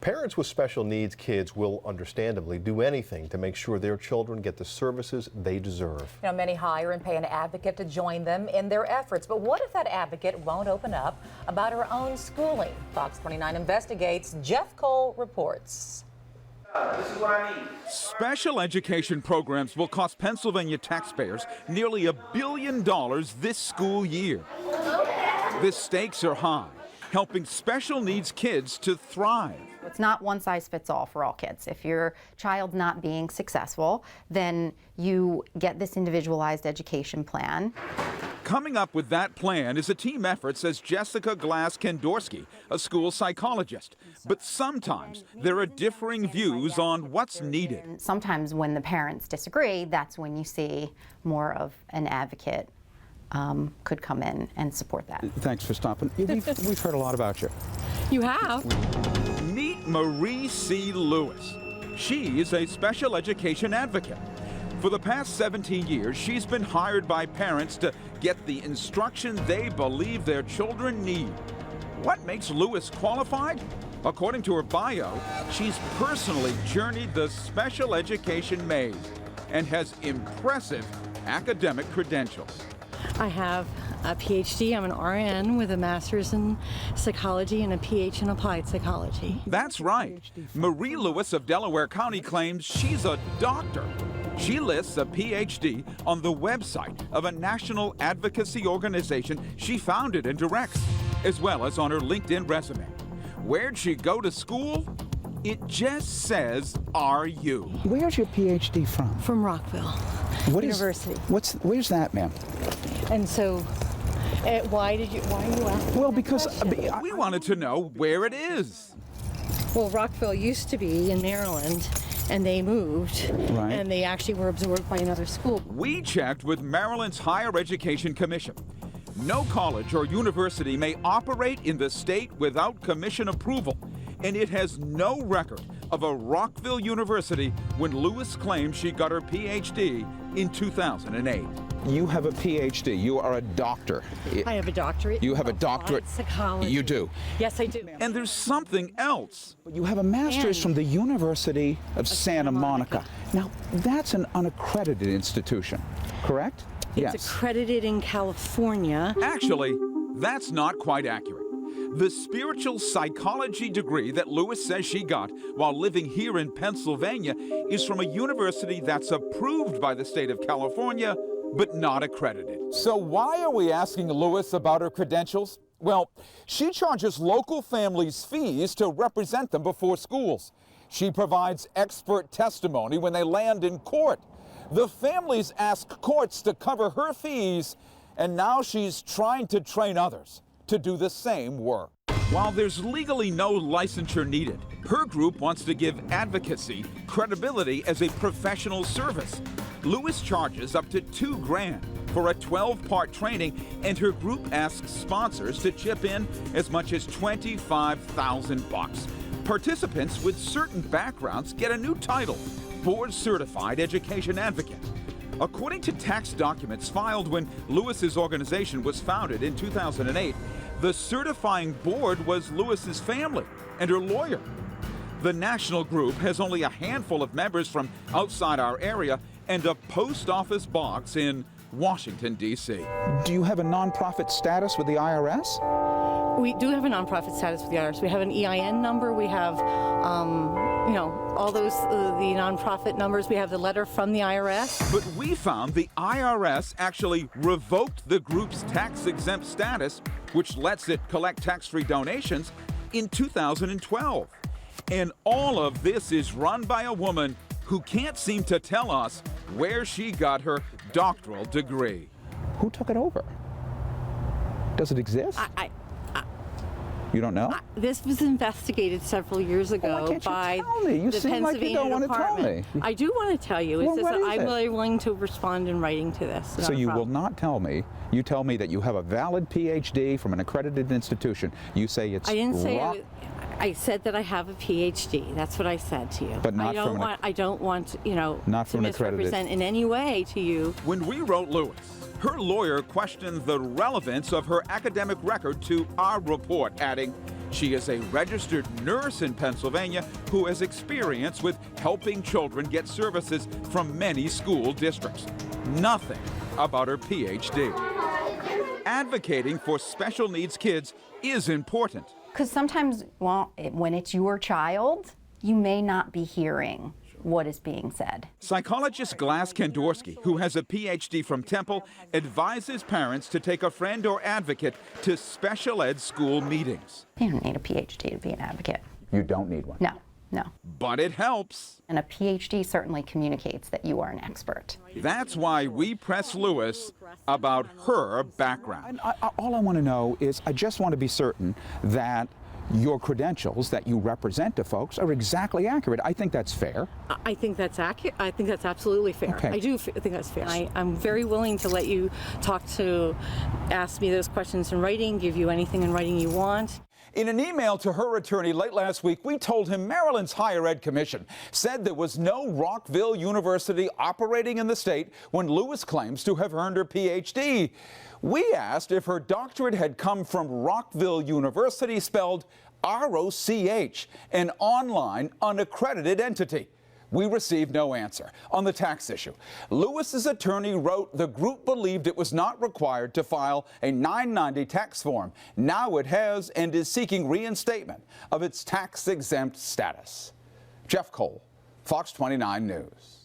Parents with special needs kids will understandably do anything to make sure their children get the services they deserve. You know, many hire and pay an advocate to join them in their efforts. But what if that advocate won't open up about her own schooling? Fox 29 investigates. Jeff Cole reports. This is what I need. Special education programs will cost Pennsylvania taxpayers nearly $1 billion this school year. The stakes are high, helping special needs kids to thrive. It's not one size fits all for all kids. If your child's not being successful, then you get this individualized education plan. Coming up with that plan is a team effort, says Jessica Glass-Kendorski, a school psychologist. But sometimes there are differing views on what's needed. Sometimes when the parents disagree, that's when you see more of an advocate could come in and support that. Thanks for stopping. We've heard a lot about you. You have? Meet Marie C. Lewis. She is a special education advocate. For the past 17 years, she's been hired by parents to get the instruction they believe their children need. What makes Lewis qualified? According to her bio, she's personally journeyed the special education maze and has impressive academic credentials. I have a PhD. I'm an RN with a master's in psychology and a PhD in applied psychology. That's right. Marie Lewis of Delaware County claims she's a doctor. She lists a PhD on the website of a national advocacy organization she founded and directs, as well as on her LinkedIn resume. Where'd she go to school? It just says RU. Where's your PhD from? From Rockville University. Where's that, ma'am? And so, why are you asking? Well, because we wanted to know where it is. Well, Rockville used to be in Maryland, and they moved, right, and they actually were absorbed by another school. We checked with Maryland's Higher Education Commission. No college or university may operate in the state without commission approval, and it has no record of a Rockville University when Lewis claimed she got her PhD in 2008. you have a PhD. You are a doctor. I have a doctorate. You have a doctorate. Psychology. You do. Yes, I do. And there's something else. You have a master's from the University of Santa Monica. Now, that's an unaccredited institution, correct? It's accredited in California. Actually, that's not quite accurate. The spiritual psychology degree that Lewis says she got while living here in Pennsylvania is from a university that's approved by the state of California, but not accredited. So why are we asking Lewis about her credentials? Well, she charges local families fees to represent them before schools. She provides expert testimony when they land in court. The families ask courts to cover her fees, and now she's trying to train others to do the same work. While there's legally no licensure needed, her group wants to give advocacy credibility as a professional service. Lewis charges up to $2 grand for a 12-part training, and her group asks sponsors to chip in as much as $25,000. Participants with certain backgrounds get a new title, Board Certified Education Advocate. According to tax documents filed when Lewis's organization was founded in 2008, the certifying board was Lewis's family and her lawyer. The national group has only a handful of members from outside our area and a post office box in Washington, D.C. Do you have a nonprofit status with the IRS? We do have a nonprofit status with the IRS. We have an EIN number. We have, all those, the nonprofit numbers. We have the letter from the IRS. But we found the IRS actually revoked the group's tax-exempt status, which lets it collect tax-free donations, in 2012. And all of this is run by a woman who can't seem to tell us where she got her doctoral degree. Who took it over? Does it exist? You don't know? This was investigated several years ago by you the seem like you don't want to tell me. I do want to tell you. Well, It's what just is I'm it? really willing to respond in writing to this. So you will not tell me. You tell me that you have a valid PhD from an accredited institution. You say it's I didn't say rock. I said that I have a PhD. That's what I said to you. But not I don't want not to from an accredited. misrepresent in any way to you. When we wrote Lewis, her lawyer questioned the relevance of her academic record to our report, adding, She is a registered nurse in Pennsylvania who has experience with helping children get services from many school districts. Nothing about her PhD. Advocating for special needs kids is important. Because sometimes, well, when it's your child, you may not be hearing what is being said. Psychologist Glass Kandorsky, who has a PhD from Temple, advises parents to take a friend or advocate to special ed school meetings. You don't need a PhD to be an advocate. You don't need one. No, no. But it helps. And a PhD certainly communicates that you are an expert. That's why we press Lewis about her background. And all I want to know is, I just want to be certain that your credentials that you represent to folks are exactly accurate. I think that's fair. I think that's accurate. I think that's absolutely fair. Okay. I do think that's fair. I'm very willing to let you ask me those questions in writing, give you anything in writing you want. In an email to her attorney late last week, we told him Maryland's Higher Ed Commission said there was no Rockville University operating in the state when Lewis claims to have earned her PhD. We asked if her doctorate had come from Rockville University, spelled R-O-C-H, an online, unaccredited entity. We received no answer. On the tax issue, Lewis's attorney wrote the group believed it was not required to file a 990 tax form. Now it has, and is seeking reinstatement of its tax-exempt status. Jeff Cole, Fox 29 News.